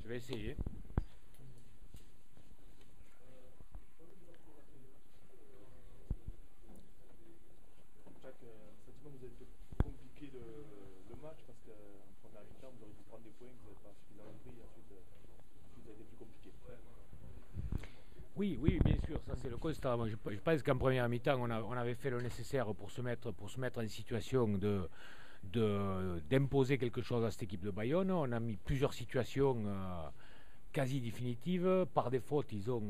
vais essayer. Jack, sentiment que vous avez peut-être compliqué le match parce qu'en première mi-temps, vous auriez pu prendre des points que vous n'avez pas suffisamment pris. Ensuite, ça a été plus compliqué. Oui, oui, bien sûr, ça c'est le constat. Moi, je pense qu'en première mi-temps, on avait fait le nécessaire pour se mettre en situation d'imposer quelque chose à cette équipe de Bayonne. On a mis plusieurs situations quasi définitives. Par défaut, ils ont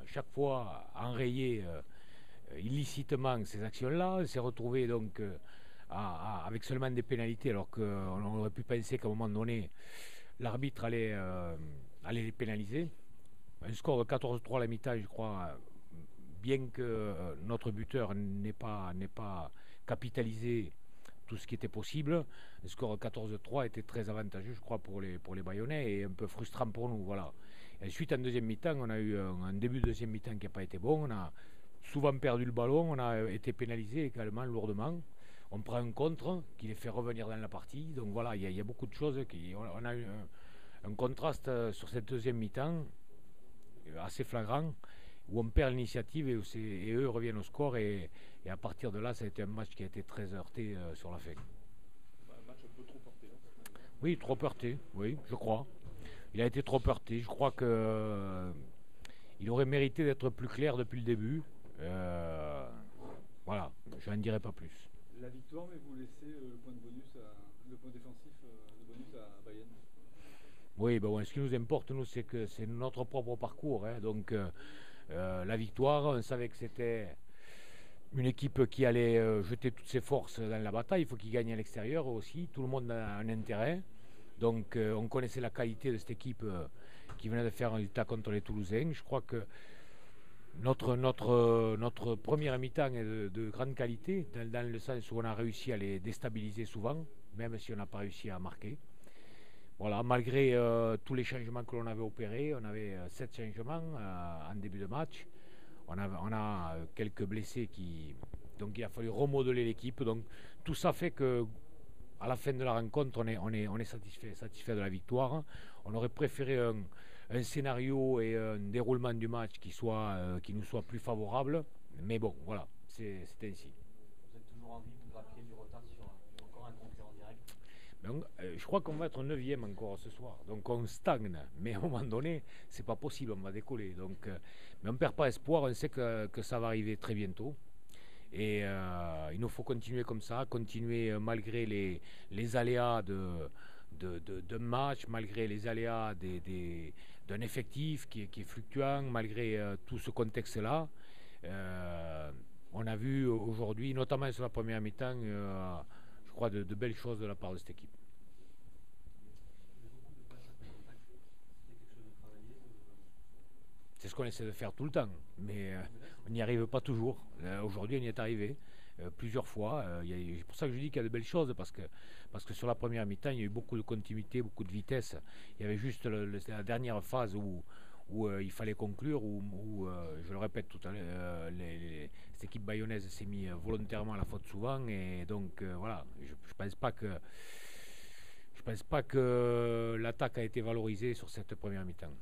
chaque fois enrayé illicitement ces actions-là. On s'est retrouvé donc avec seulement des pénalités, alors qu'on aurait pu penser qu'à un moment donné, l'arbitre allait les pénaliser. Un score de 14-3 à la mi-temps, je crois, bien que notre buteur n'ait pas capitalisé tout ce qui était possible. Le score 14-3 était très avantageux, je crois, pour les Bayonnais et un peu frustrant pour nous. Voilà. Et ensuite, en deuxième mi-temps, on a eu un début de deuxième mi-temps qui n'a pas été bon. On a souvent perdu le ballon, on a été pénalisé également lourdement. On prend un contre qui les fait revenir dans la partie. Donc voilà, il y a beaucoup de choses. On a eu un contraste sur cette deuxième mi-temps assez flagrant où on perd l'initiative et eux reviennent au score et à partir de là ça a été un match qui a été très heurté sur la fin. Un match un peu trop porté, non? Oui, trop heurté, oui, je crois. Il a été trop heurté. Je crois que il aurait mérité d'être plus clair depuis le début. Voilà, je n'en dirai pas plus. La victoire, mais vous laissez le point de bonus, le point défensif, le bonus à Bayern. Oui, ben ouais, ce qui nous importe, nous, c'est que c'est notre propre parcours. Hein. Donc, la victoire, on savait que c'était une équipe qui allait jeter toutes ses forces dans la bataille. Il faut qu'il gagne à l'extérieur aussi. Tout le monde a un intérêt. Donc, on connaissait la qualité de cette équipe qui venait de faire un résultat contre les Toulousains. Je crois que notre première mi-temps est de grande qualité, dans le sens où on a réussi à les déstabiliser souvent, même si on n'a pas réussi à marquer. Voilà, malgré tous les changements que l'on avait opérés, on avait 7 changements en début de match. On a quelques blessés donc il a fallu remodeler l'équipe. Donc tout ça fait que à la fin de la rencontre, on est satisfait de la victoire. On aurait préféré un scénario et un déroulement du match qui nous soit plus favorable. Mais bon, voilà, c'est ainsi. Vous êtes toujours en vie de grappiller du retard sur encore un concurrent direct. Je crois qu'on va être 9e encore ce soir. Donc on stagne. Mais à un moment donné, c'est pas possible, on va décoller. Donc, mais on ne perd pas espoir, on sait que ça va arriver très bientôt. Et il nous faut continuer comme ça, continuer malgré les aléas de match, malgré les aléas d'un effectif qui est fluctuant, malgré tout ce contexte-là. On a vu aujourd'hui, notamment sur la première mi-temps, je crois de belles choses de la part de cette équipe. C'est ce qu'on essaie de faire tout le temps, mais on n'y arrive pas toujours. Aujourd'hui, on y est arrivé plusieurs fois. C'est pour ça que je dis qu'il y a de belles choses, parce que sur la première mi-temps, il y a eu beaucoup de continuité, beaucoup de vitesse. Il y avait juste la dernière phase où il fallait conclure, où je le répète tout à l'heure, cette équipe bayonnaise s'est mise volontairement à la faute souvent, et donc voilà, je pense pas que l'attaque a été valorisée sur cette première mi-temps.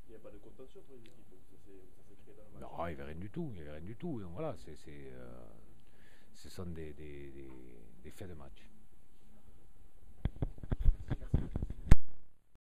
Il n'y a pas de contentieux entre les équipes. Ça s'est créé dans le match. Non, il n'y avait rien du tout, il n'y avait rien du tout. Donc voilà, ce sont des faits de match.